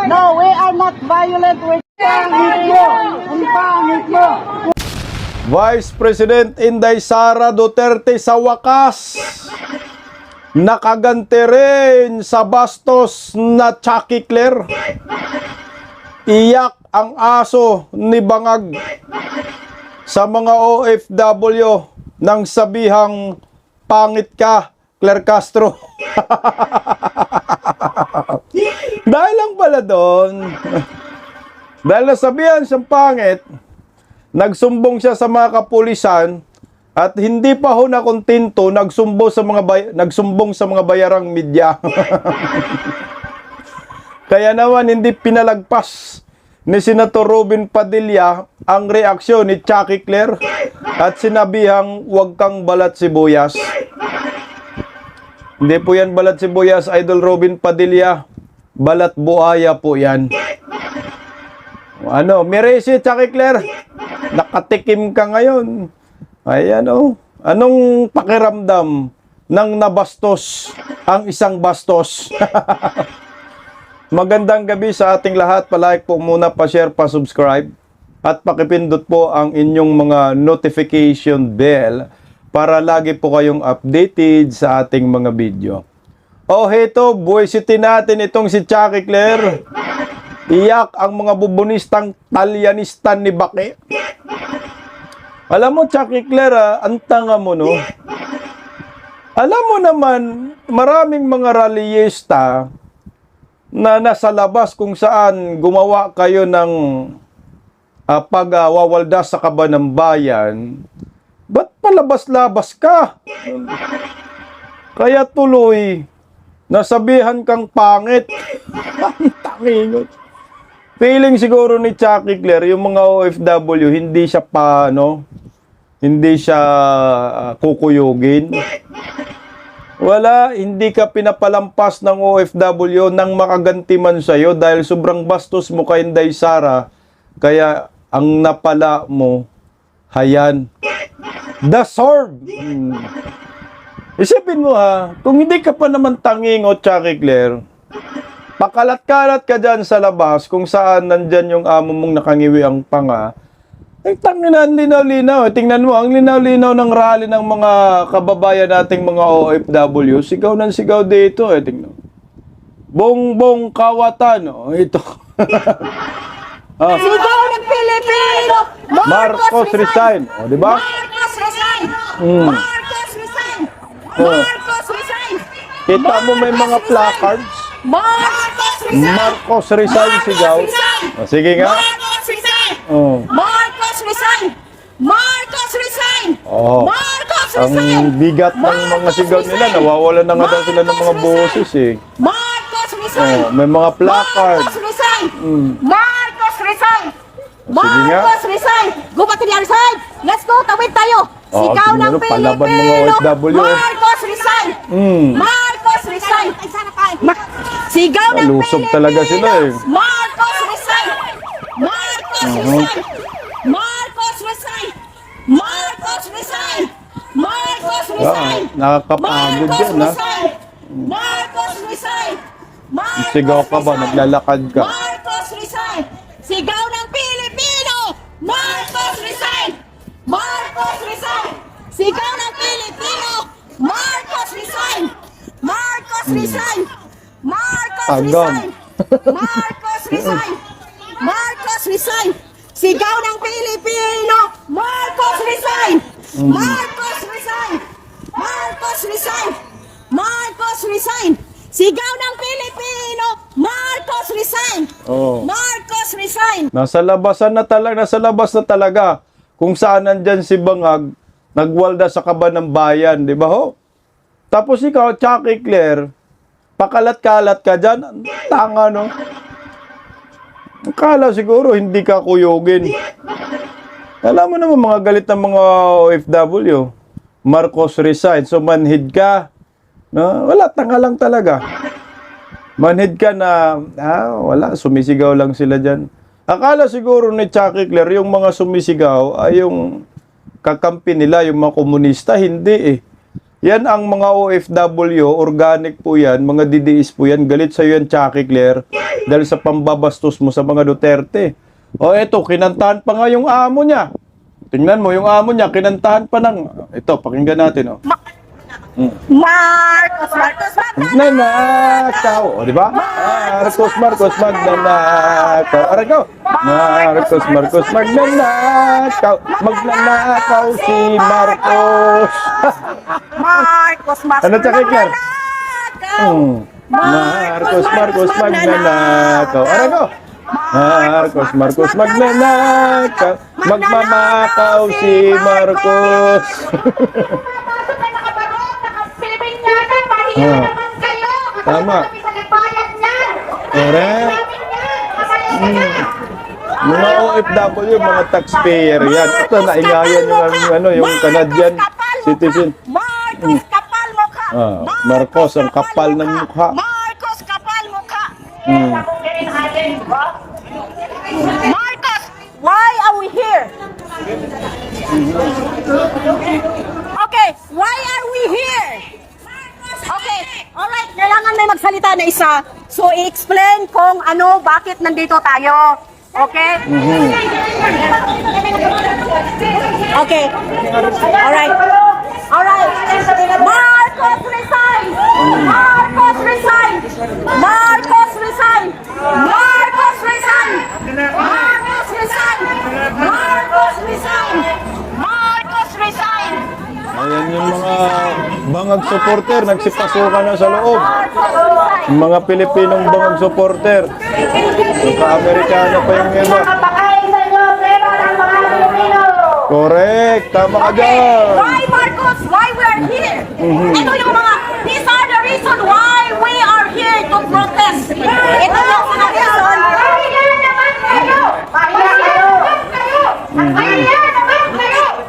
No, we are not violent. We're pangit mo. Ang pangit mo. Vice President Inday Sara Duterte sa wakas nakaganti rin sa bastos na Chucky Claire. Iyak ang aso ni Bangag sa mga OFW nang sabihang pangit ka, Claire Castro. Dahil lang pala doon, dahil nasabihan siyang pangit, nagsumbong siya sa mga kapulisan at hindi pa ho nakontento, nagsumbong sa mga bayarang media. Kaya naman hindi pinalagpas ni Senator Robin Padilla ang reaksyon ni Chucky Claire at sinabihang huwag kang balat sibuyas. Hindi po yan balat sibuyas, Idol Robin Padilla. Balat buhaya po yan. Ano, Miresi, Chucky Claire, nakatikim ka ngayon. Ayan o. Anong pakiramdam nang nabastos ang isang bastos? Magandang gabi sa ating lahat. Palike po muna, pa-share, pa-subscribe. At pakipindot po ang inyong mga notification bell para lagi po kayong updated sa ating mga video. Oh, heto, buwisitin natin itong si Chucky Claire. Iyak ang mga bubunistang Talyanistan ni Bake. Alam mo, Chucky Claire, ang tanga mo, no? Alam mo naman, maraming mga rallyista na nasa labas kung saan gumawa kayo ng pagwawaldas sa kaba ng bayan. Ba't palabas-labas ka? Kaya tuloy, nasabihan kang pangit. Ang tangingot. Feeling siguro ni Chucky Claire, yung mga OFW, hindi siya hindi siya kukuyugin. Wala, hindi ka pinapalampas ng OFW nang makaganti man sa'yo dahil sobrang bastos mo kay Inday Sara, kaya ang napala mo, hayan. The sword! Isipin mo ha, kung hindi ka pa naman tangingot, Chucky Claire, pakalat-kalat ka dyan sa labas kung saan nandyan yung amo mong nakangiwi ang panga. Ay, tanginan, linaw-linaw. Tingnan mo, ang linaw-linaw ng rally ng mga kababayan nating mga OFW. Sigaw ng sigaw dito. Tingnan. Bongbong kawatan. Ito. Sigaw ng Pilipino! Marcos resign. O, diba? Marcos resign! Marcos resign! Oh. Marcos resign! Kita mo may mga placards. Marcos resign! Marcos resign, sigaw. O, sige nga. Marcos resign! Oh. Marcos resign! Marcos resign! Oh. Marcos resign! Ang bigat ng mga sigaw nila, nawawala na nga daw sila ng mga boses eh. Marcos resign! Oh, may mga placards. Marcos resign! Marcos resign! Sige nga. Marcos resign! Gubatilya resign! Let's go, tawid tayo! Oh, Sigaw ng tingnan mo, palaban mga Pilipino! OFW. Marcos resign! Marcos resign! Sigaw ng Lusog Pilipino! talaga sila eh. Marcos resign! Marcos resign! Marcos resign! Marcos resign! Marcos resign! Nakakapagod yan ha. Marcos resign! Marcos Sigaw ka ba? resign! Naglalakad ka? Marcos resign! Sigaw ng Pilipino! Marcos resign! Marcos resign! Sigaw ng Pilipino! Marcos resign! Marcos resign! Marcos Agam. resign! Marcos resign! Marcos resign! Sigaw ng Pilipino! Marcos resign! Marcos resign! Marcos resign! Marcos resign! Sigaw ng Pilipino! Marcos resign! Oh. Marcos resign! Nasa labas na talaga. Kung saan nandyan si Bangag, nagwalda sa kaba ng bayan, di ba ho? Tapos ikaw, Chucky Claire, pakalat-kalat ka dyan, tanga no? Akala siguro hindi ka kuyugin. Alam mo naman mga galit ng mga OFW. Marcos resign, so manhid ka. No? Wala, tanga lang talaga. Manhid ka na, wala, sumisigaw lang sila dyan. Akala siguro ni Chucky Claire, yung mga sumisigaw ay yung kakampi nila, yung mga komunista. Hindi eh. Yan ang mga OFW, organic po yan, mga DDS po yan, galit sa yan, Chucky Claire, dahil sa pambabastos mo sa mga Duterte. O eto, kinantahan pa nga yung amo niya. Tingnan mo, yung amo niya, kinantahan pa ng, ito, pakinggan natin, oh. Marcos, Magnanakaw. O, di ba? Marcos, magnanakaw. Aray ko. Marcos, magnanakaw. Magnanakaw si Marcos. Marcos, Ano, Chucky Claire? Marcos, magnanakaw. Aray ko. Marcos, magnanakaw. Magmamakaw si Marcos. Tama. Correct. Mga OFW, mga taxpayer yan. Ito, naingayan yung Canadian citizen. Marcos, kapal mukha. Marcos, ang kapal ng mukha. Marcos, kapal mukha. Marcos, why are we here? Okay, why are we here? Okay, alright, kailangan may magsalita na isa. So, i-explain kung ano, bakit nandito tayo. Okay? Okay. Alright. Alright. Marcos resign! Marcos resign! Marcos resign! Marcos resign! Marcos resign! Marcos resign! Marcos resign! Ayan yung mga bangag supporter, nagsipasukan na sa loob. Yung mga Pilipinong bangag supporter. Yung ka-Amerikano pa yung iba. Correct, tama ka dyan. Why, Marcos? Why we are here? Ito yung mga, these are the reason why we are here to protest. Ito yung mga reason.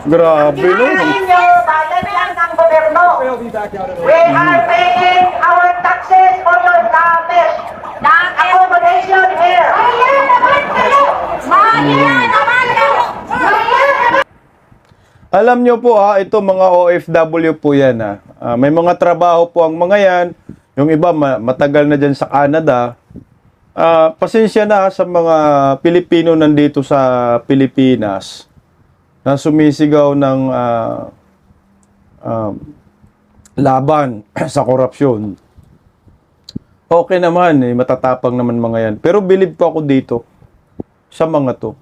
Grabe, no? We are paying our taxes for your accommodation here. Alam nyo po ito mga OFW po yan may mga trabaho po ang mga yan. Yung iba matagal na dyan sa Canada. Pasensya na sa mga Pilipino nandito sa Pilipinas na sumisigaw ng laban sa korupsyon. Okay naman, matatapang naman mga yan. Pero believe po ako dito sa mga to.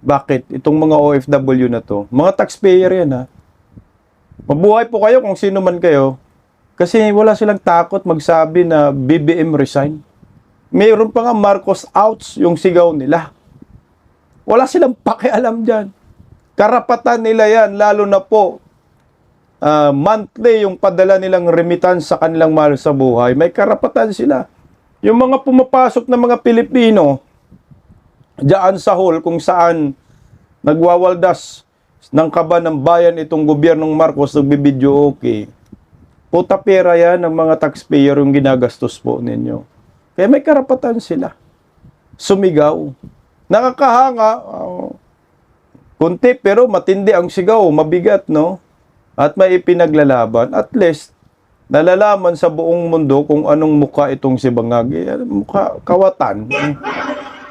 Bakit? Itong mga OFW na to, mga taxpayer yan Mabuhay po kayo kung sino man kayo. Kasi wala silang takot magsabi na BBM resign. Mayroon pa nga Marcos outs yung sigaw nila. Wala silang pakialam dyan. Karapatan nila yan, lalo na po monthly yung padala nilang remittance sa kanilang mahal sa buhay. May karapatan sila. Yung mga pumapasok na mga Pilipino diyan sa hall kung saan nagwawaldas ng kaba ng bayan itong gobyernong Marcos nagbibideo okay. Puta pera yan ng mga taxpayer yung ginagastos po ninyo. Kaya may karapatan sila. Sumigaw. Nakakahanga. Kunti pero matindi ang sigaw. Mabigat, no? At may ipinaglalaban. At least, nalalaman sa buong mundo kung anong mukha itong si Bangag. Mukha kawatan.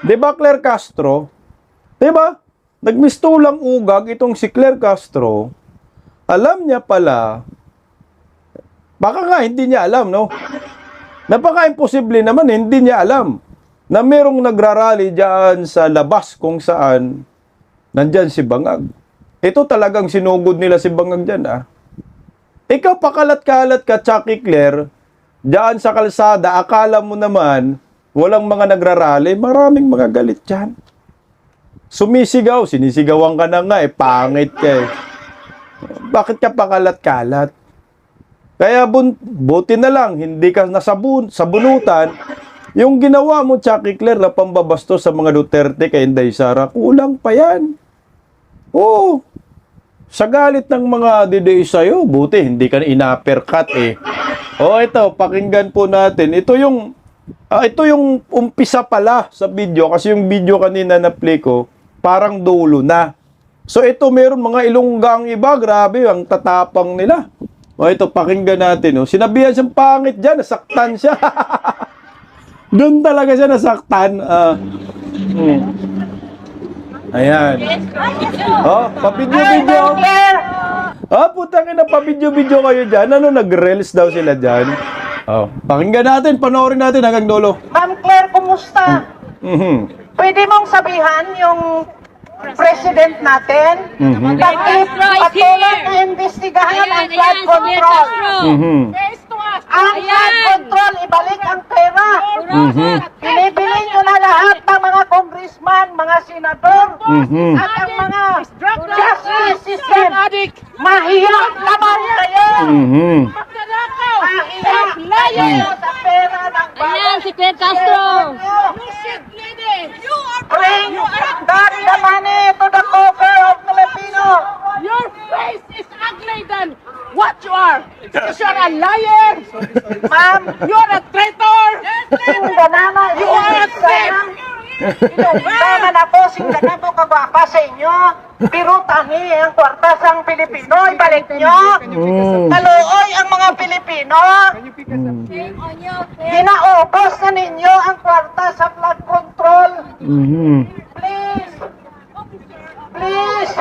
Diba Claire Castro? Diba? Nagmistulang ugag itong si Claire Castro. Alam niya pala, baka nga hindi niya alam, no? Napaka-imposible naman, hindi niya alam na merong nagrarally dyan sa labas kung saan nandyan si Bangag. Ito talagang sinugod nila si Bangag dyan, Ikaw pakalat-kalat ka, Chucky Claire, dyan sa kalsada, akala mo naman, walang mga nagrarally, maraming mga galit dyan. Sumisigaw, sinisigawan ka na nga, pangit ka Bakit ka pakalat-kalat? Kaya buti na lang, hindi ka nasabunutan. Yung ginawa mo, Chucky Claire, na pambabastos sa mga Duterte kay Inday Sara, kulang pa yan. Oo. Sa galit ng mga DDS sa'yo, buti, hindi ka na ina-uppercut ito, pakinggan po natin. Ito yung umpisa pala sa video, kasi yung video kanina na play ko, parang dulo na. So ito, meron mga ilonggang iba, grabe, ang tatapang nila. O ito, pakinggan natin. Oh. Sinabihan siyang pangit dyan, nasaktan siya. Doon talaga siya nasaktan. Ayan. Oh, pa-video-video. Putang ina, pa-video-video kayo dyan. Ano, nag-reels daw sila dyan? Oh, pakinggan natin, panoorin natin hanggang dulo. Ma'am Claire, kumusta? Pwede mong sabihan yung president natin? Bakit patuloy na imbestigahan ang flood control? Ang flood control, ibalik ang pera. Binibili nyo na lahat ng mga congressman, mga senador, at ang mga justice system. Mahiya naman kayo! Mahiya kayo sa pera ng Ayan, si Claire Castro. Bring back the money to the coffers of Filipino. Your face is ugly than what you are. Because you're a liar. Ma'am, You're a traitor. singganama, You are a thief. Inumpaman ako, singganama kagwapa sa inyo. Pero tangi ang kwartas ang Pilipino, ibalik nyo. Kaluoy ang mga Pilipino. Ginaubos na ninyo ang kwarta sa flood control. Please. Please.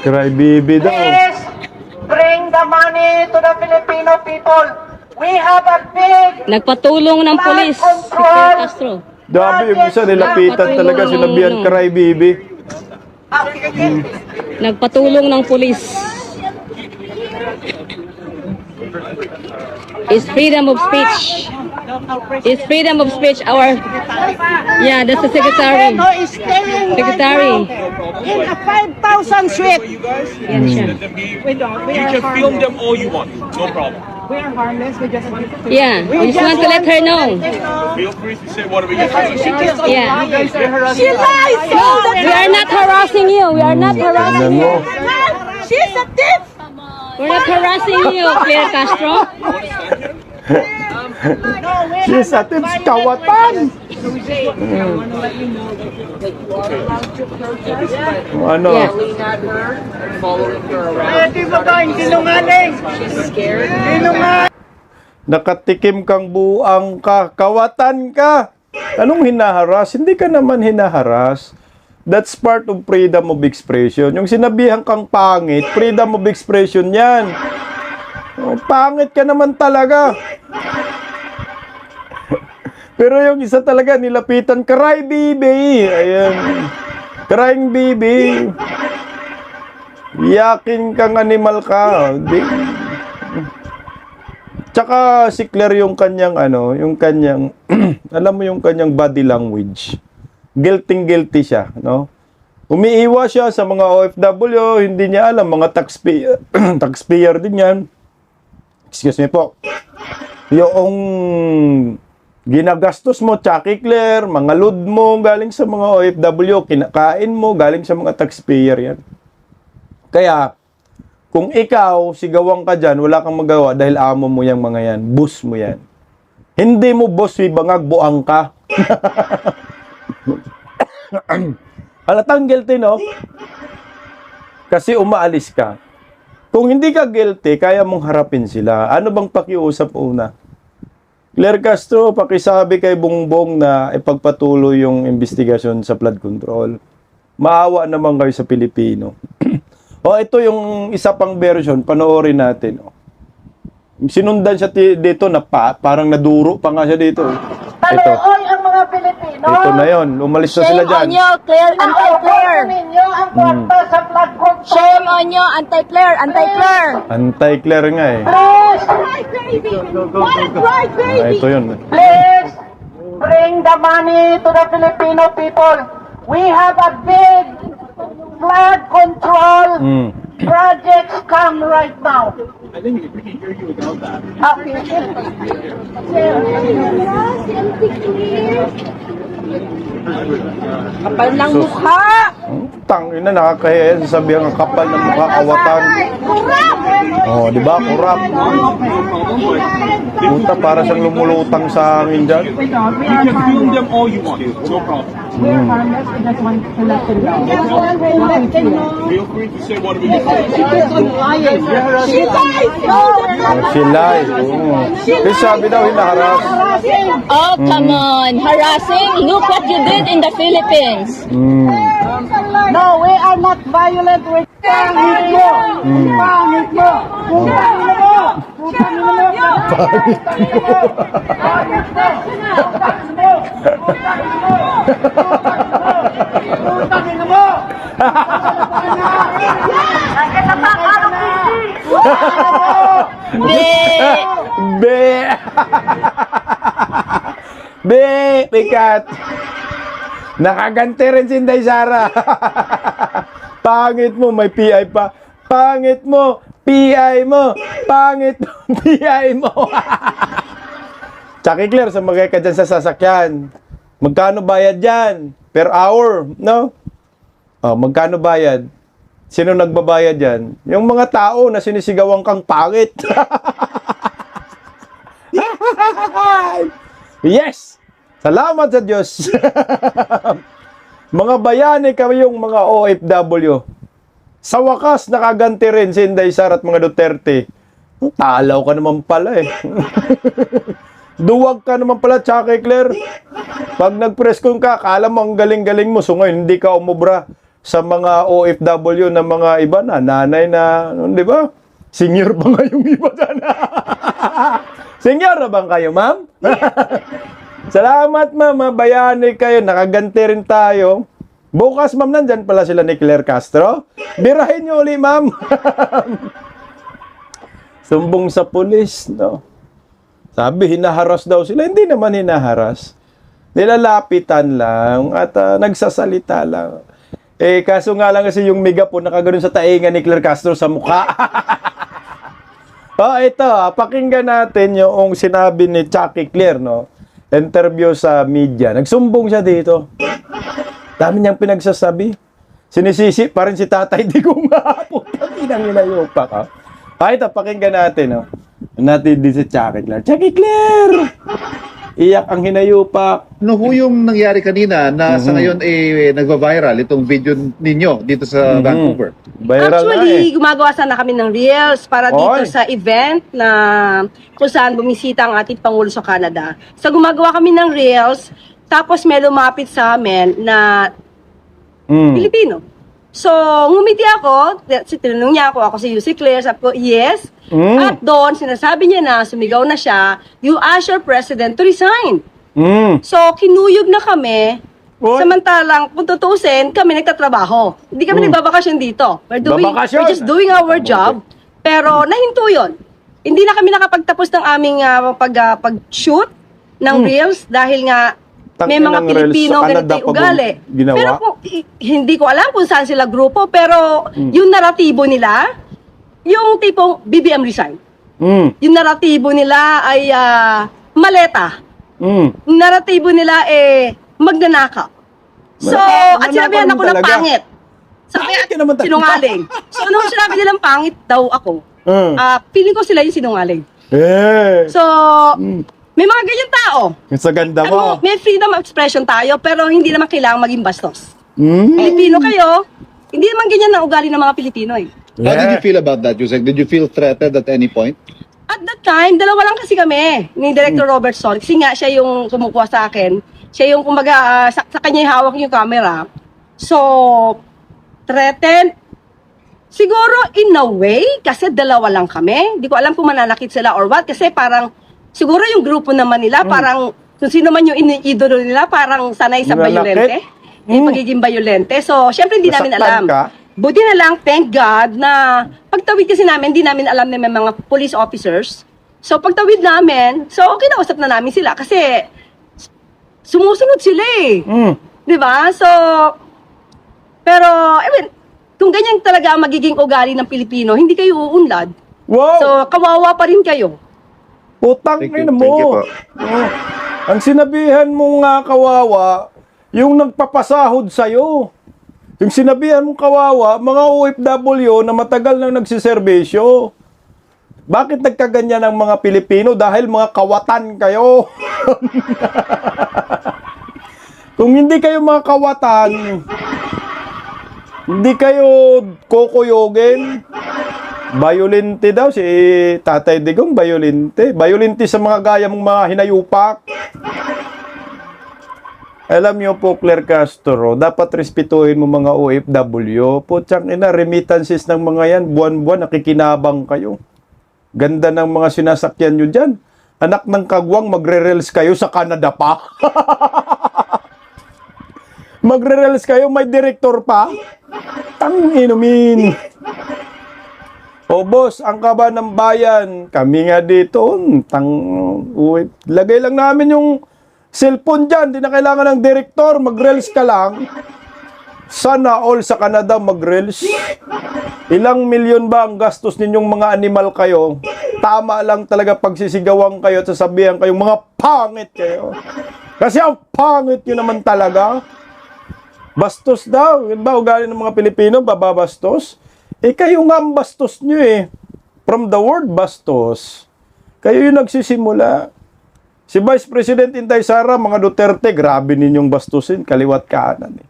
Cry baby daw. Please bring the money to the Filipino people. We have a big Nagpatulong ng pulis si Claire Castro. Dami yung isa, nilapitan talaga, sinabihan cry baby. Nagpatulong ng pulis. It's freedom of speech. It's freedom of speech. Yeah, that's the secretary. Who is staying Secretary. in a 5,000 suite. Yan siya. You can film them all you want, no problem. Yeah, we just want to let her know. Feel free to say whatever you want. Yeah. She lies all the We are not harassing you. We are not harassing you. time. She's a thief. We're not harassing you, Claire Castro. She's a tips kawatan. Ano? Yeah. Hindi ba tayong sinungaling? Nakatikim kang buang ka, kawatan ka. Anong hinaharas? Hindi ka naman hinaharas. That's part of freedom of expression. Yung sinabihan kang pangit, freedom of expression yan. Oh, pangit ka naman talaga. Pero yung isa talaga, nilapitan, cry baby. Ayan. Crying baby. Yakin kang animal ka. Di. Tsaka si Claire yung kanyang yung kanyang alam mo yung kanyang body language. Guilty siya, no? Umiiwas siya sa mga OFW, hindi niya alam mga taxpayer taxpayer din 'yan. Excuse me po. Yung ginagastos mo, Chucky Claire, mga load mo galing sa mga OFW, kinakain mo galing sa mga taxpayer 'yan. Kaya kung ikaw, sigawang ka dyan, wala kang magawa dahil amo mo yung mga yan. Boss mo yan. Hindi mo boss, bangag, buang ka. Halatang guilty, no? Kasi umaalis ka. Kung hindi ka guilty, kaya mong harapin sila. Ano bang pakiusap una? Claire Castro, pakisabi kay Bongbong na ipagpatuloy yung investigasyon sa flood control. Maawa naman kayo sa Pilipino. O, ito yung isa pang version. Panoorin natin. O. Sinundan siya dito na parang naduro pa nga siya dito. Ito. Kaluoy ang mga Pilipino. Ito na yon. Umalis na sila dyan. Claire, Ginaubos ninyo ang kwarta sa flood control. Shame on you, anti-Claire, anti-Claire. Anti-Claire nga eh. Please, Ito yun. please bring the money to the Filipino people. We have a big flood control projects come right now. I think we can hear you without that. Kapal ng mukha. Tangina, nakakahiya. Sasabihan ang kapal ng mukha, awatan. Oh, di ba? Kurap. Puta, para siyang lumulutang sa amin dyan. You can film them all you want. No problem. Feel free to say whatever you want. Si Lai. Kasi sabi daw, hinaharas. Oh, come on. Harassing? Look what you did in the Philippines. No, we are not violent. We're pangit mo. Pangit mo. Putangin mo. Putangin mo. Putangin mo. Be! Be! Pikat! Nakaganti rin si Inday Sara. Pangit mo, may PI pa. Pangit mo, PI mo. Pangit mo, PI mo. Chucky Claire, sumagay ka dyan sa sasakyan. Magkano bayad dyan? Per hour, no? Oh, magkano bayad? Sino nagbabayad dyan? Yung mga tao na sinisigawan kang pangit. Yes! Salamat sa Diyos. Mga bayani kayong mga OFW. Sa wakas, nakaganti rin si Inday Sara at mga Duterte. Talaw ka naman pala eh. Duwag ka naman pala, Chucky Claire. Pag nag-preskon ka, akala mo ang galing-galing mo. So ngayon, hindi ka umubra sa mga OFW na mga iba na, nanay na, di ba? Senior ba nga yung iba dyan? Senior na bang kayo, ma'am? Salamat, ma'am. Bayani kayo. Nakaganti rin tayo. Bukas, ma'am, nandyan pala sila ni Claire Castro. Birahin nyo uli, ma'am. Sumbong sa pulis, no? Sabi, hinaharas daw sila. Hindi naman hinaharas. Nilalapitan lang at nagsasalita lang. Eh, kaso nga lang kasi yung megaphone nakaganoon sa tainga ni Claire Castro sa mukha. Oh, ito, pakinggan natin yung sinabi ni Chucky Claire, no? Interview sa media. Nagsumbong siya dito. Dami niyang pinagsasabi. Sinisisi pa rin si tatay, di ko mahapon. Inang inayupa ka. Ah, ito, pakinggan natin, no? Natin din si Chucky Claire. Chucky Claire! Iyak ang hinayupak. Ano ho yung nangyari kanina na sa ngayon nagva-viral itong video ninyo dito sa Vancouver? Viral Actually, na gumagawa sana kami ng reels para dito Oy. sa event na kung saan bumisita ang ating Pangulo sa Canada. So gumagawa kami ng reels, tapos may lumapit sa amin na Pilipino. So, ngumiti ako, tinanong niya ako si Lucy Claire, sabi ko, yes. At doon, sinasabi niya na, sumigaw na siya, you ask your president to resign. So, kinuyog na kami. Oy. Samantalang, kung tutusin, kami nagtatrabaho. Hindi kami nagbabakasyon dito. We're Babakasyon. just doing our job. Pero, nahinto yun. Hindi na kami nakapagtapos ng aming pag-shoot ng reels dahil nga may Tangin mga ng reels Pilipino sa ganito Canada yung pa ugali. ginawa? Pero hindi ko alam kung saan sila grupo, pero yung naratibo nila, yung tipong BBM resign. Yung naratibo nila ay maleta. Yung naratibo nila magnanakaw. So, at sinabihan ako ng talaga. pangit. Sabi Pangit at ka naman talaga. sinungaling. So, nung sinabi nilang pangit daw ako, feeling ko sila yung sinungaling. So, may mga ganyan tao. Sa ganda mo. May freedom of expression tayo, pero hindi naman kailangang maging bastos. Pilipino kayo, hindi naman ganyan ang ugali ng mga Pilipino eh. How did you feel about that, Yusek? Did you feel threatened at any point? At that time, dalawa lang kasi kami ni Director Robert Sol. Kasi nga siya yung kumukuha sa akin. Siya yung kumbaga, sa kanya yung hawak yung camera. So, threatened. Siguro in a way, kasi dalawa lang kami. Hindi ko alam kung mananakit sila or what. Kasi parang, siguro yung grupo naman nila, parang, kung sino man yung idolo nila, parang sanay sa Nananakit? bayolente. Yung pagiging bayolente. So, syempre hindi namin Nasaktan alam. ka? Buti na lang, thank God, na pagtawid kasi namin, hindi namin alam na may mga police officers. So, pagtawid namin, so, kinausap na namin sila kasi sumusunod sila eh. Di ba? So, pero, I mean, kung ganyan talaga ang magiging ugali ng Pilipino, hindi kayo uunlad. Wow! So, kawawa pa rin kayo. Putang Thank you. ina mo. Thank you po. Ang sinabihan mo nga kawawa, yung nagpapasahod sa'yo. Yung sinabihan mong kawawa, mga OFW na matagal nang nagsiservisyo. Bakit nagkaganyan ang mga Pilipino? Dahil mga kawatan kayo. Kung hindi kayo mga kawatan, hindi kayo kokuyogin. Bayolente daw si Tatay Digong, bayolente. Bayolente sa mga gaya mong mga hinayupak. Alam niyo po, Claire Castro, dapat respetuhin mo mga OFW. Putsang ina, remittances ng mga yan, buwan-buwan, nakikinabang kayo. Ganda ng mga sinasakyan nyo dyan. Anak ng kagwang, magre-rails kayo sa Canada pa. Magre-rails kayo, may director pa. Inumin. O boss, ang kaba ng bayan, kami nga dito, lagay lang namin yung cellphone dyan, di na kailangan ng director, mag-rails ka lang. Sana all sa Canada mag-rails. Ilang milyon ba ang gastos ninyong mga animal kayo? Tama lang talaga pagsisigawan kayo at sasabihan kayong mga pangit kayo. Kasi ang pangit nyo naman talaga. Bastos daw. Yun ba ugali ng mga Pilipino, bababastos? Kayo nga ang bastos nyo eh. From the word bastos, kayo yung nagsisimula. Si Vice President Inday Sara, mga Duterte, grabe ninyong bastusin, kaliwat kanan eh.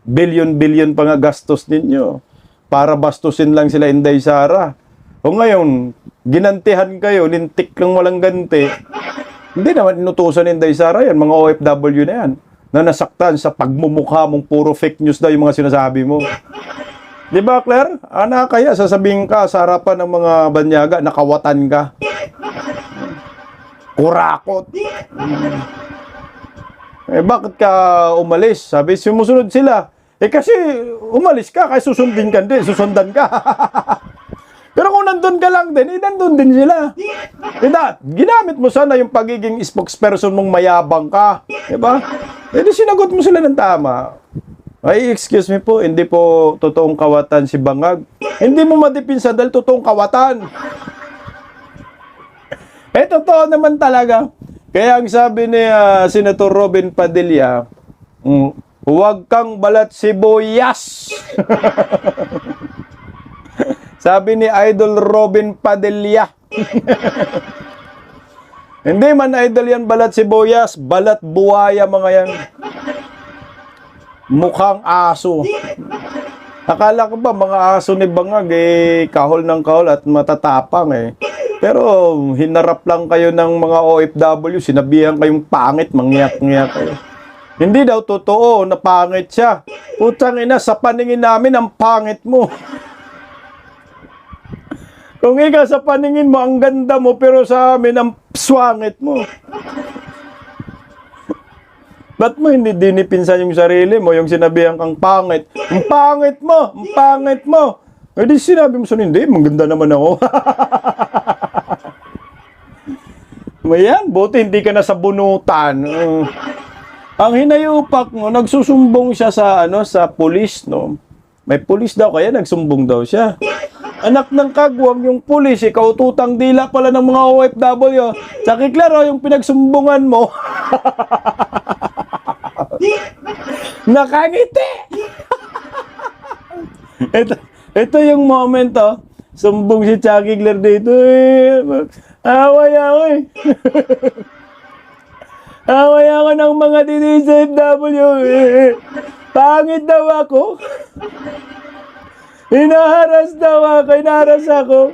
Billion-billion pa nga gastos ninyo. Para bastusin lang sila Inday Sara. O ngayon, ginantihan kayo, lintik lang walang ganti. Hindi naman inutusan ni Inday Sara yan, mga OFW na yan. Na nasaktan sa pagmumukha mong puro fake news daw yung mga sinasabi mo. Di ba, Claire? Kaya sasabihin ka sa harapan ng mga banyaga, nakawatan ka. Kurakot. Bakit ka umalis? Sabi, sumusunod sila. Kasi umalis ka, kaya susundan ka. Pero kung nandun ka lang din, nandun din sila. Ginamit mo sana yung pagiging spokesperson mong mayabang ka. Diba? Di sinagot mo sila ng tama. Ay, excuse me po, hindi po totoong kawatan si Bangag. Hindi mo madipinsa dahil totoong kawatan. Totoo naman talaga. Kaya ang sabi ni Senator Robin Padilla, huwag kang balat sibuyas. Sabi ni Idol Robin Padilla. Hindi man idol yan balat sibuyas, balat buhaya mga yan. Mukhang aso. Akala ko ba mga aso ni Bangag kahol ng kahol at matatapang eh. Pero hinarap lang kayo ng mga OFW, sinabihan kayong pangit, mangyak-ngyak kayo. Hindi daw totoo na pangit siya. Putang ina, sa paningin namin ang pangit mo. Kung ikaw sa paningin mo ang ganda mo, pero sa amin ang swangit mo. Ba't mo hindi dinipinsan yung sarili mo, yung sinabihan kang pangit? Ang pangit mo! Ang pangit mo! Di sinabi mo sa hindi, maganda naman ako. Mayan, buti hindi ka na sa bunutan. Ang hinayupak mo, nagsusumbong siya sa pulis, no? May pulis daw, kaya nagsumbong daw siya. Anak ng kagwang, yung pulis, ikaw tutang dila pala ng mga OFW. Tsaka klaro, yung pinagsumbungan mo. Nakangiti! ito yung moment, sumbong si Chucky Claire dito. Away ako eh. Away ako ng mga DDSFW. Pangit daw ako. Hinaharas ako.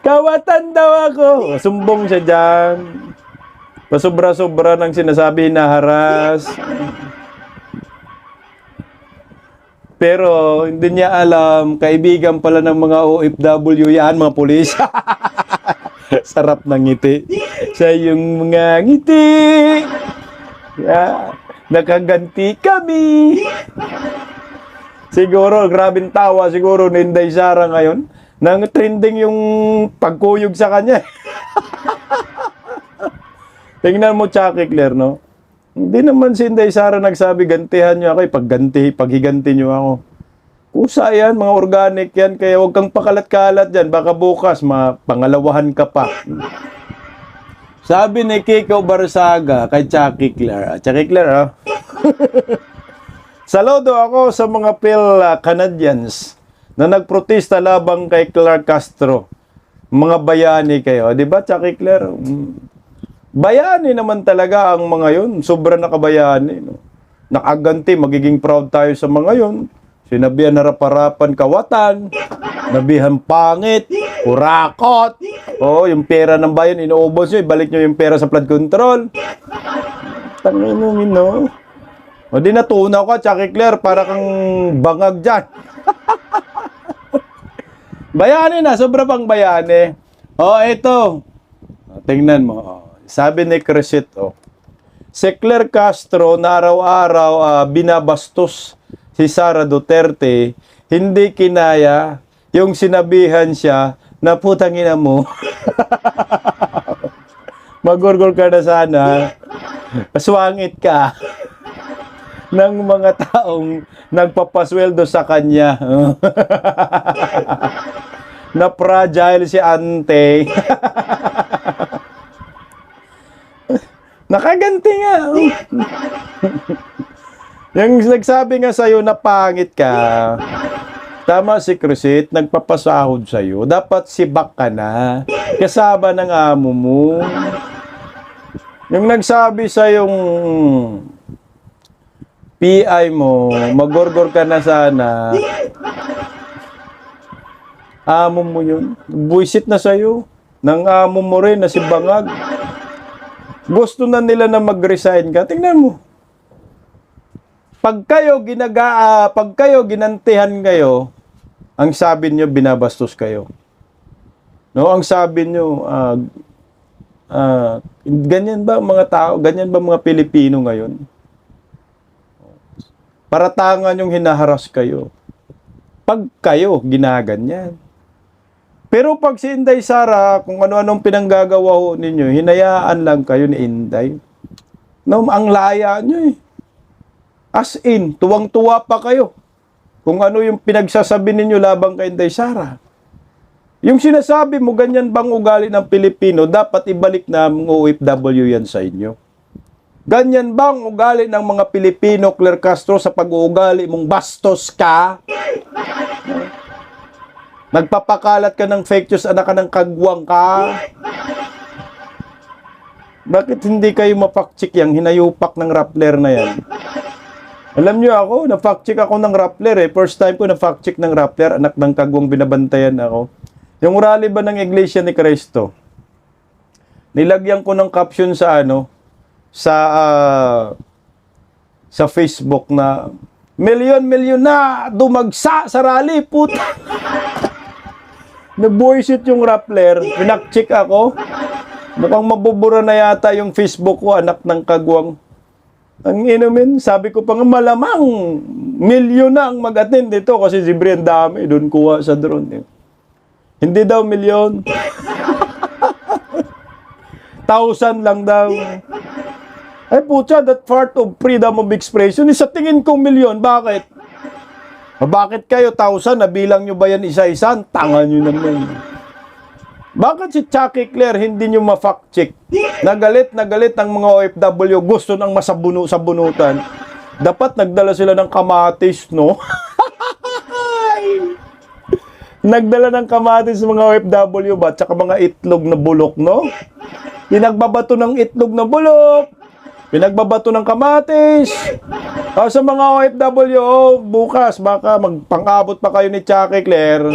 Kawatan daw ako. Sumbong siya dyan. Pasobra-sobra ng sinasabi hinaharas. Pero hindi niya alam, kaibigan pala ng mga OFW yan, mga pulis. Sarap ng ngiti. Sa yung mga ngiti. Yeah. Nakaganti kami. Siguro, grabing tawa siguro ni Inday Sara ngayon. Nang trending yung pagkuyog sa kanya. Tingnan mo, Chucky Claire, no? Hindi naman si Inday Sara nagsabi, gantihan nyo ako, paghiganti nyo ako. Kusa yan, mga organic yan, kaya huwag kang pakalat-kalat dyan, baka bukas, pangalawahan ka pa. Sabi ni Kiko Barsaga kay Chucky Claire, Chucky Claire, Saludo ako sa mga Canadians na nagprotesta labang kay Clark Castro. Mga bayani kayo, di ba, Chucky Claire? Bayani naman talaga ang mga yun. Sobra nakabayani. No? Nakaganti, magiging proud tayo sa mga yun. Sinabihan na raparapan kawatan, nabihan pangit, kurakot. Oh, yung pera ng bayan, inuubos nyo, ibalik nyo yung pera sa flood control. Tangin mo, no? O di natunaw ka, Chucky Claire, para kang bangag dyan. Bayani na, sobra pang bayani. O, ito. Tingnan mo. Sabi ni Crescit, si Claire Castro na araw-araw binabastos si Sara Duterte, hindi kinaya yung sinabihan siya na putang ina mo. Magurgol ka na sana. Paswangit ka ng mga taong nagpapasweldo sa kanya. Na fragile si ante. Nakaganti nga. Yung nagsabi nga sa'yo na pangit ka, tama si Crescit, nagpapasahod sa'yo. Dapat sibak ka na. Kasama ng amo mo. Yung nagsabi sa'yong PI mo, magorgor ka na sana. Amo mo yun. Buisit na sa'yo. Nang amo mo rin na si Bangag. Gusto na nila na mag-resign ka. Tingnan mo. Pag kayo ginantihan kayo, ang sabi nyo, binabastos kayo. No, ang sabi nyo, ganyan ba mga tao, ganyan ba mga Pilipino ngayon? Paratangan yung hinaharas kayo. Pag kayo, ginaganyan. Pero pag si Inday Sara, kung ano-anong pinanggagawa ho ninyo, hinayaan lang kayo ni Inday. No, ang laya nyo eh. As in, tuwang-tuwa pa kayo. Kung ano yung pinagsasabi ninyo labang kay Inday Sara. Yung sinasabi mo, ganyan bang ugali ng Pilipino, dapat ibalik na mga OFW yan sa inyo. Ganyan bang ugali ng mga Pilipino, Claire Castro, sa pag-uugali mong bastos ka? Nagpapakalat ka ng fake news, anak ka ng kagwang ka? Bakit hindi kayo mapak-check yang hinayupak ng Rappler na yan? Alam nyo ako, na-fact-check ako ng Rappler eh. First time ko na-fact-check ng Rappler, anak ng kagwang binabantayan ako. Yung rally ba ng Iglesia ni Cristo? Nilagyan ko ng caption sa sa Facebook na milyon-milyon na dumagsa sa rally, puta. Nag-voice yung Rappler, pinak-check ako. Mukhang mabubura na yata yung Facebook ko, anak ng kagwang. Ang inumin, sabi ko pa nga malamang milyon na ang mag-attend dito kasi libre ang dami, doon kuha sa drone. Eh. Hindi daw milyon. 1,000 lang daw. Ay putya, that part of freedom of expression, sa tingin kong milyon, bakit? Bakit kayo 1,000? Nabilang nyo ba yan isa-isa? Tanga nyo naman. Bakit si Chucky Claire hindi nyo ma-fact check? Nagalit ang mga OFW. Gusto nang masabunutan. Dapat nagdala sila ng kamatis, no? Nagdala ng kamatis mga OFW ba? Tsaka mga itlog na bulok, no? Pinagbabato ng itlog na bulok. Pinagbabato ng kamatis. Sa mga OFW, bukas baka magpang-abot pa kayo ni Chucky Claire.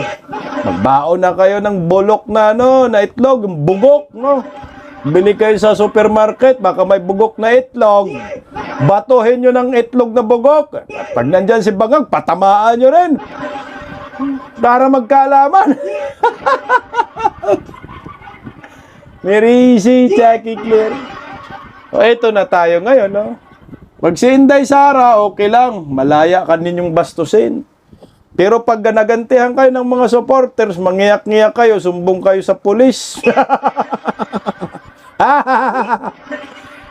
Magbaon na kayo ng bulok na na itlog, bugok, no? Bili kayo sa supermarket, baka may bugok na itlog. Batuhin nyo ng itlog na bugok. At pag nandyan si Bangag, patamaan nyo rin. Para magkaalaman. Merisi, Chucky Claire. Ito na tayo ngayon, no? Pag si Inday Sara, okay lang. Malaya ka ninyong bastusin. Pero pag nagantihan kayo ng mga supporters, mangiyak-ngiyak kayo, sumbong kayo sa pulis.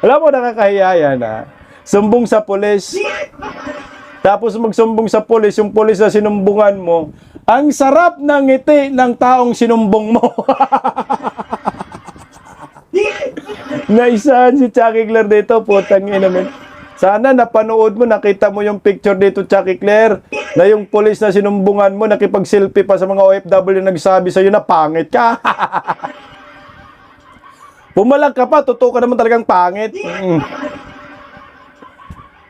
Alam mo, nakakahiya yan, ha? Sumbong sa pulis. Tapos magsumbong sa pulis, yung pulis na sinumbungan mo, ang sarap ng ngiti ng taong sinumbong mo. Naisahan si Chucky Claire dito, putang ina men. Sana napanood mo, nakita mo yung picture dito, Chucky Claire, na yung pulis na sinumbungan mo, nakipag-selfie pa sa mga OFW nagsabi sa'yo na pangit ka. Pumalag ka pa, totoo ka naman talagang pangit.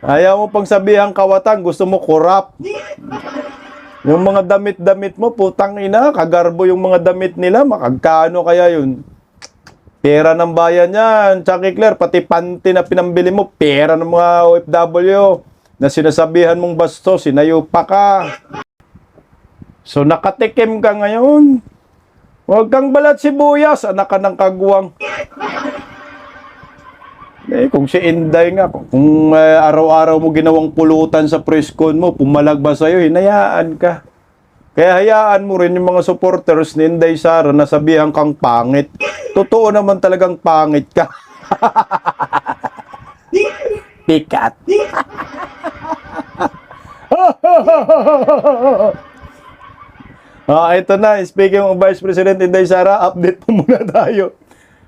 Ayaw mo pang sabihan kawatan, gusto mo korap. Yung mga damit-damit mo, putang ina, kagarbo yung mga damit nila, makagkano kaya yun? Pera ng bayan yan, Chucky Claire, pati panty na pinambili mo, pera ng mga OFW na sinasabihan mong basto, sinayo pa ka. So nakatikim ka ngayon. Huwag kang balat sibuyas, anak ka ng kagwang. Kung si Inday nga, kung araw-araw mo ginawang pulutan sa press con mo, pumalag ba sa'yo, hinayaan ka. Kaya hayaan mo rin yung mga supporters ni Inday Sara na sabihan kang pangit. Totoo naman talagang pangit ka. Pikat. Ito na. Speaking of Vice President Inday Sara, update po muna tayo.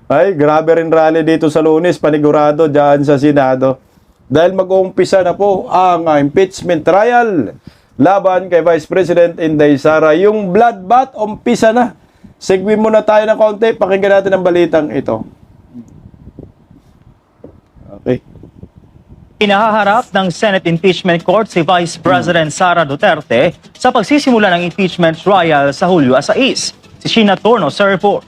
Ay, grabe rin rally dito sa Lunes, panigurado dyan sa Senado. Dahil mag-uumpisa na po ang impeachment trial laban kay Vice President Inday Sara. Yung bloodbath, umpisa na. Segwin muna tayo ng konti, pakinggan natin ang balitang ito. Okay. Inahaharap ng Senate Impeachment Court si Vice President Sara Duterte sa pagsisimula ng impeachment trial sa Hulyo 6. Si Sheena Torno sa report.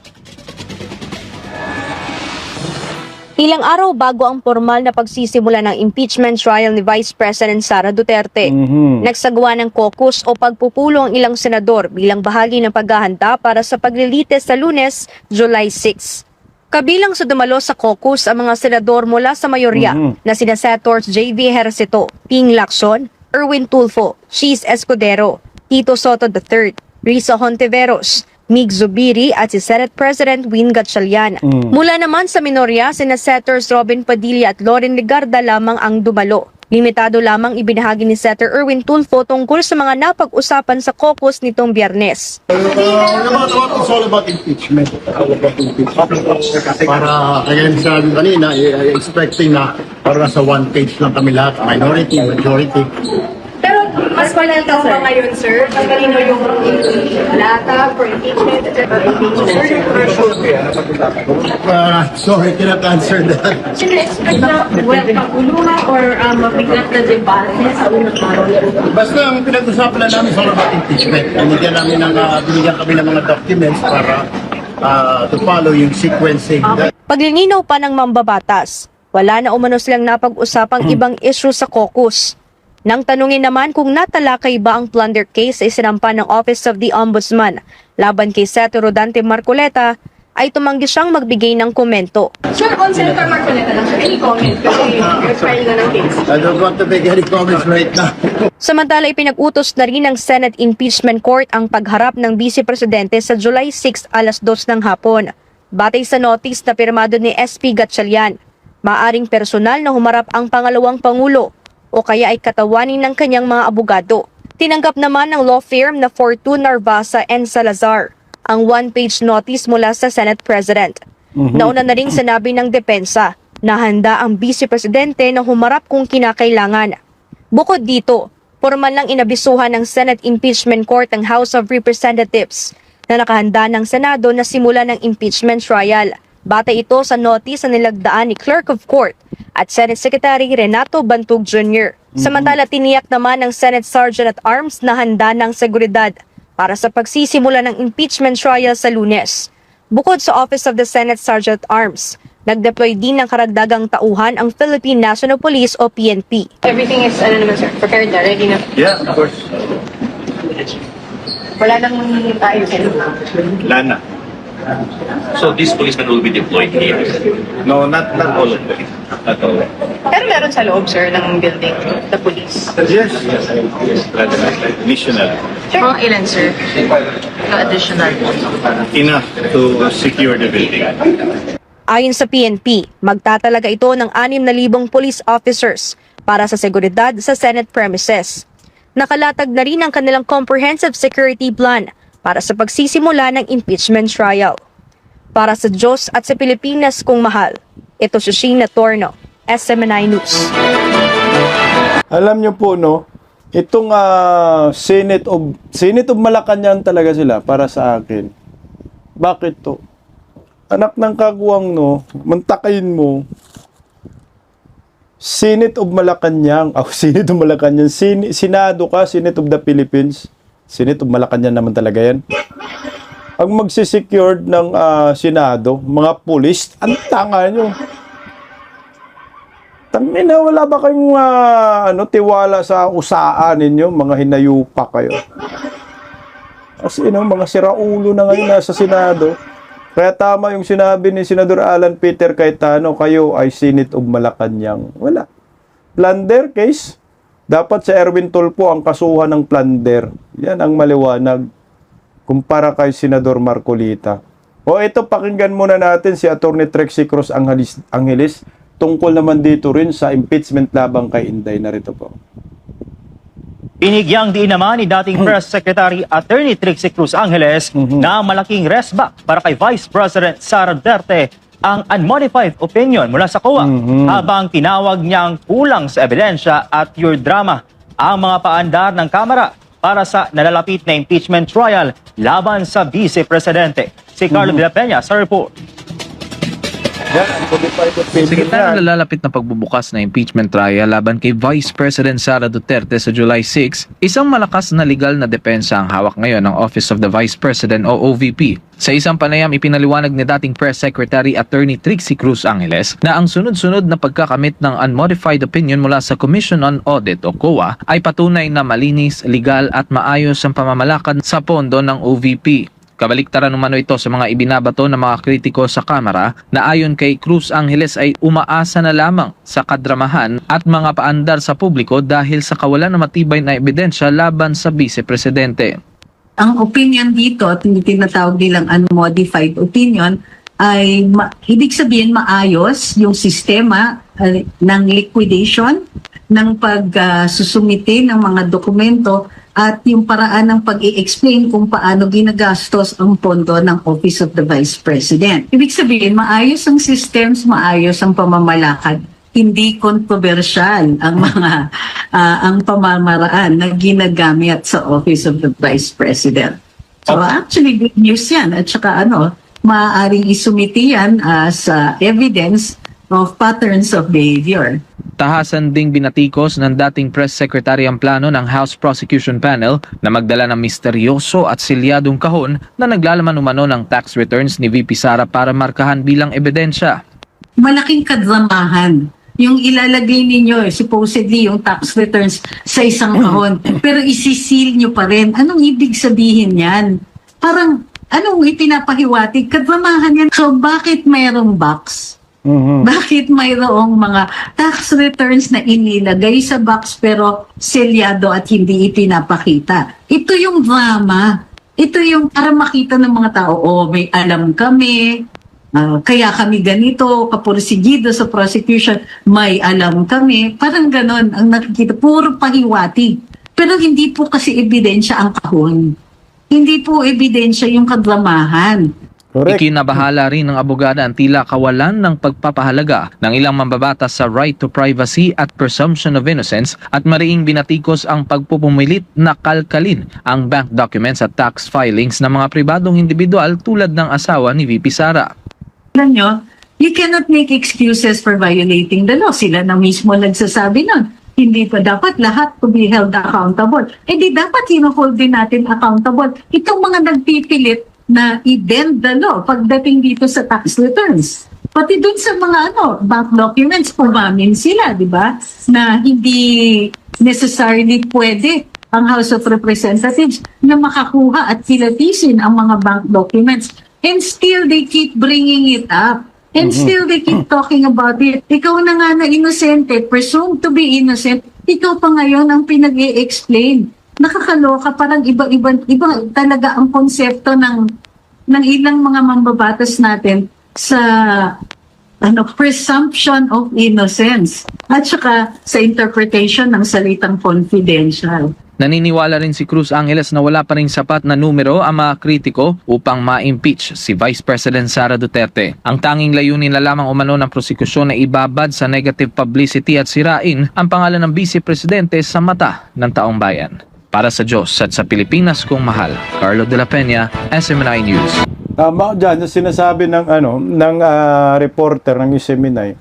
Ilang araw bago ang formal na pagsisimula ng impeachment trial ni Vice President Sara Duterte, nagsagawa ng caucus o pagpupulo ang ilang senador bilang bahagi ng paghahanda para sa paglilitis sa Lunes, July 6. Kabilang sa dumalo sa caucus ang mga senador mula sa mayorya na sina Senators J.V. Ejercito, Ping Lacson, Erwin Tulfo, Cheese Escudero, Tito Soto III, Risa Hontiveros, Mig Zubiri at si Senate President Win Gatchalian. Mula naman sa minorya, sina Senators Robin Padilla at Loren Legarda lamang ang dumalo. Limitado lamang ibinahagi ni Senator Erwin Tulfo tungkol sa mga napag-usapan sa caucus nitong Biyernes. It's all about impeachment. Para kaya sabi kanina, expecting na para sa one page lang kami lahat, minority, majority. Pero mas malalaw ba ngayon, sir? Mas malino yung lata for impeachment? Sorry, cannot answer that. Should we expect na pagkakuluha or mabigat na debate sa unang araw? Basta ang pinag-usapan na namin is all about impeachment. Binigyan kami ng mga documents para to follow yung sequencing. Paglilinaw pa ng mambabatas, wala na umano silang napag-usapang ibang issue sa caucus. Nang tanungin naman kung natalakay ba ang plunder case sa isinampa ng Office of the Ombudsman laban kay Senator Rodante Marcoleta, ay tumanggi siyang magbigay ng komento. Sir, on Senator Marcoleta lang, sir, any comment? Kasi file na ng case. I don't want to make any comments right now. Samantala, ipinag-utos na rin ng Senate Impeachment Court ang pagharap ng Vice Presidente sa July 6 alas 2 ng hapon. Batay sa notice na pirmado ni SP Gatchalian, maaring personal na humarap ang pangalawang Pangulo o kaya ay katawanin ng kanyang mga abogado. Tinanggap naman ng law firm na Fortune Narvasa and Salazar ang one-page notice mula sa Senate President. Nauna na ring sinabi ng depensa na handa ang Vice Presidente na humarap kung kinakailangan. Bukod dito, formal lang inabisuhan ng Senate Impeachment Court ang House of Representatives na nakahanda ng Senado na simula ng impeachment trial. Batay ito sa notice na nilagdaan ni Clerk of Court at Senate Secretary Renato Bantug Jr. Samantala, tiniyak naman ng Senate Sergeant at Arms na handa ng seguridad para sa pagsisimula ng impeachment trial sa Lunes. Bukod sa Office of the Senate Sergeant at Arms, nag-deploy din ng karagdagang tauhan ang Philippine National Police o PNP. Everything is, sir, prepared na, ready na. Yeah, of course. Wala nang tayo sa Wala na. So these policemen will be deployed here. No, not all of them. At all. Pero meron sa loob, sir, ng building, the police. Yes. Additional. Mga ilan, sir? Additional. Enough to secure the building. Ayon sa PNP, magtatalaga ito ng 6,000 police officers para sa seguridad sa Senate premises. Nakalatag na rin ang kanilang comprehensive security plan para sa pagsisimula ng impeachment trial. Para sa Diyos at sa Pilipinas kung mahal, ito si Sheena Torno, SMNI News. Alam nyo po, no, itong Senate of Malacanang talaga sila para sa akin. Bakit to? Anak ng kagwang, no, mantakayin mo. Senate of Malacanang, Senate of Malacanang, Senado ka, Senate of the Philippines. Senate of Malacanang naman talaga yan. Ang magsisecured ng Senado, mga pulis, ang tanga nyo. Tangina, wala ba kayong tiwala sa usaan ninyo? Mga hinayupa kayo. Kasi mga siraulo na ngayon nasa Senado. Kaya tama yung sinabi ni Senador Alan Peter Cayetano, kayo ay Senate of Malacanang. Wala. Plunder case. Dapat sa Erwin Tulfo ang kasuhan ng plunder. Yan ang maliwanag. Kumpara kay Senador Marcolita. O ito, pakinggan muna natin si Atty. Trixie Cruz Angeles. Tungkol naman dito rin sa impeachment labang kay Inday. Narito po. Binigyang diin naman ni dating Press Secretary Attorney Trixie Cruz Angeles na malaking resback para kay Vice President Sara Duterte ang unmodified opinion mula sa COA habang tinawag niyang kulang sa ebidensya at pure drama ang mga paandar ng Kamara para sa nalalapit na impeachment trial laban sa Vice Presidente. Si Carlo de la Peña sa report. Yan, ang modified opinion Sa gitna yan. ng nalalapit na pagbubukas na impeachment trial laban kay Vice President Sara Duterte sa July 6, isang malakas na legal na depensa ang hawak ngayon ng Office of the Vice President o OVP. Sa isang panayam, ipinaliwanag ni dating Press Secretary Attorney Trixie Cruz Angeles na ang sunod-sunod na pagkakamit ng unmodified opinion mula sa Commission on Audit o COA ay patunay na malinis, legal at maayos ang pamamalakad sa pondo ng OVP. Kabaliktaran umano ito sa mga ibinabato ng mga kritiko sa Kamara na ayon kay Cruz Angeles ay umaasa na lamang sa kadramahan at mga paandar sa publiko dahil sa kawalan ng matibay na ebidensya laban sa Vice Presidente. Ang opinion dito, tinatawag nilang unmodified opinion, ay ibig sabihin maayos yung sistema ng liquidation, ng pagsusumite ng mga dokumento at yung paraan ng pag-i-explain kung paano ginagastos ang pondo ng Office of the Vice President. Ibig sabihin, maayos ang systems, maayos ang pamamalakad. Hindi kontrobersyal ang mga ang pamamaraan na ginagamit sa Office of the Vice President. So actually, good news yan. At saka maaaring isumiti yan as evidence of patterns of behavior. Tahasan ding binatikos ng dating Press Secretary ang plano ng House Prosecution Panel na magdala ng misteryoso at silyadong kahon na naglalaman umano ng tax returns ni VP Sara para markahan bilang ebidensya. Malaking kadramahan yung ilalagay ninyo, supposedly yung tax returns sa isang kahon, pero isisil nyo pa rin. Anong ibig sabihin yan? Parang, anong ipinapahiwatig? Kadramahan yan. So, bakit mayroong box? Bakit mayroong mga tax returns na inilagay sa box pero selyado at hindi ipinapakita? Ito yung drama. Ito yung para makita ng mga tao, may alam kami, kaya kami ganito, kapursigido sa prosecution, may alam kami. Parang ganon ang nakikita. Puro pahiwatig. Pero hindi po kasi ebidensya ang kahon. Hindi po ebidensya yung kadramahan. Correct. Ikinabahala rin ng abogada ang tila kawalan ng pagpapahalaga ng ilang mambabatas sa right to privacy at presumption of innocence at mariing binatikos ang pagpupumilit na kalkalin ang bank documents at tax filings ng mga pribadong individual tulad ng asawa ni VP Sara. Alam nyo, you cannot make excuses for violating the law. Sila na mismo nagsasabi nun. Hindi pa dapat lahat to be held accountable. Eh di dapat hino-hold din natin accountable. Itong mga nagpipilit na i-bend the law pagdating dito sa tax returns. Pati dun sa mga bank documents, pumamin sila, di ba? Na hindi necessarily pwede ang House of Representatives na makakuha at kilatisin ang mga bank documents. And still they keep bringing it up. And still they keep talking about it. Ikaw na nga na inosente, presumed to be innocent, ikaw pa ngayon ang pinag-i-explain. Nakakaloka, parang iba talaga ang konsepto ng ilang mga mambabatas natin sa presumption of innocence at saka sa interpretation ng salitang confidential. Naniniwala rin si Cruz Angeles na wala pa rin sapat na numero ang mga kritiko upang ma-impeach si Vice President Sara Duterte. Ang tanging layunin na lamang umano ng prosekusyon ay ibabad sa negative publicity at sirain ang pangalan ng Vice Presidente sa mata ng taong bayan. Para sa Diyos at sa Pilipinas kong mahal, Carlo de la Peña, SMNI News. Tama dyan, yung sinasabi ng reporter ng SMNI.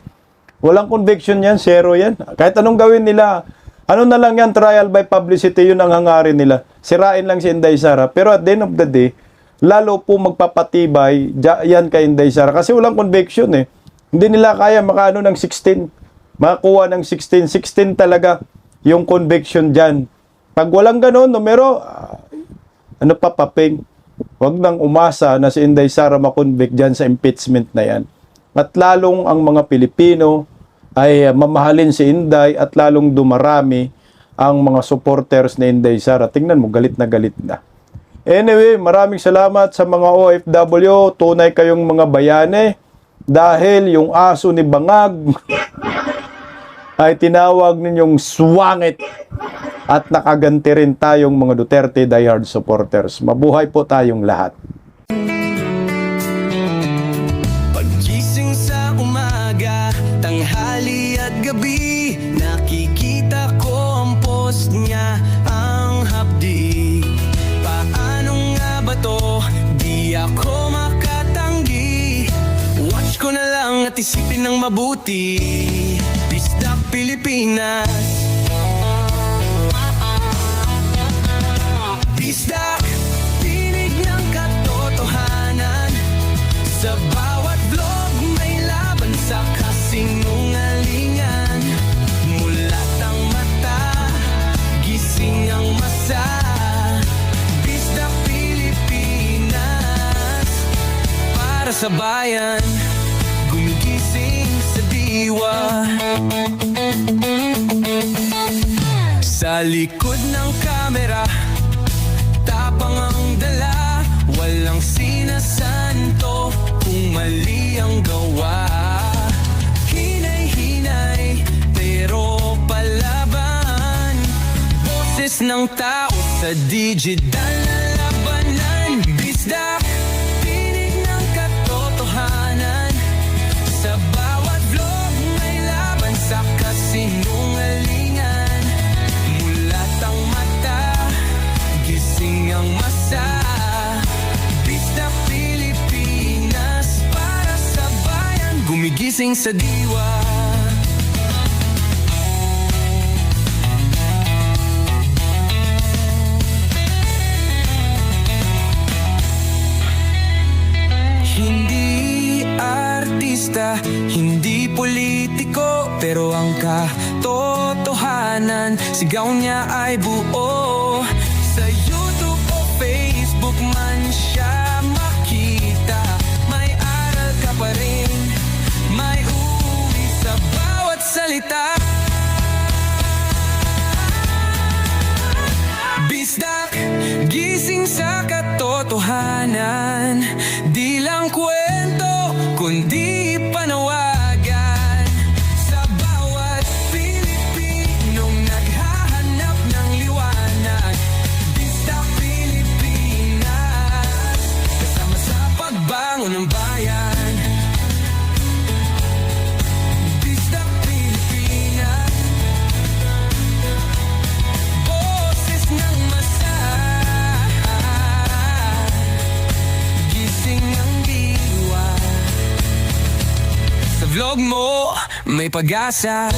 Walang conviction yan, zero yan. Kahit anong gawin nila, ano na lang yan, trial by publicity, yun ang hangarin nila. Sirain lang si Inday Sara. Pero at the end of the day, lalo po magpapatibay yan kay Inday Sara. Kasi walang conviction eh. Hindi nila kaya makaano ng 16. Makakuha ng 16. 16 talaga yung conviction dyan. Pag walang ganun, numero, ano pa paping? Huwag nang umasa na si Inday Sara makonvict dyan sa impeachment na yan. At lalong ang mga Pilipino ay mamahalin si Inday at lalong dumarami ang mga supporters ni Inday Sara. Tingnan mo, galit na galit na. Anyway, maraming salamat sa mga OFW. Tunay kayong mga bayane dahil yung aso ni Bangag ay tinawag ninyong swangit at nakaganti rin tayong mga Duterte diehard supporters. Mabuhay po tayong lahat. Pagising sa umaga, tanghali at gabi, nakikita ko ang post niya, ang hapdi. Paano nga ba to? Di ako makatanggi. Watch ko na lang at isipin ng mabuti. Bisdak Pilipinas. Bisdak, tinig ng katotohanan. Sa bawat vlog may laban sa kasinungalingan. Mulat ang mata, gising ang masa. Bisdak Pilipinas, para sa bayan, gumigising sa diwa. Sa likod ng kamera, tapang ang dala, walang sinasanto kung mali ang gawa. Hinay-hinay, pero palaban. Boses ng tao sa digital na labanan. Bisdak, tinig ng katotohanan. Sa bawat vlog may laban sa kasinungalingan. Mulat ang mata, gising ang masa. Bisdak Pilipinas, para sa bayan, gumigising sa diwa. Hindi artista, hindi politiko, pero ang katotohanan, sigaw niya ay buo. Sa YouTube o Facebook man siya makita, may aral ka pa rin, may uwi sa bawat salita. Bisdak, gising sa katotohanan, di lang kwento, kundi panawagan. Sa bawat Pilipinong naghahanap ng liwanag, Bisdak Pilipinas, kasama sa pagbangon ng bayan. Bisdak Pilipinas, boses ng masa, gising ang diwa. Sa vlog mo, may pag-asa.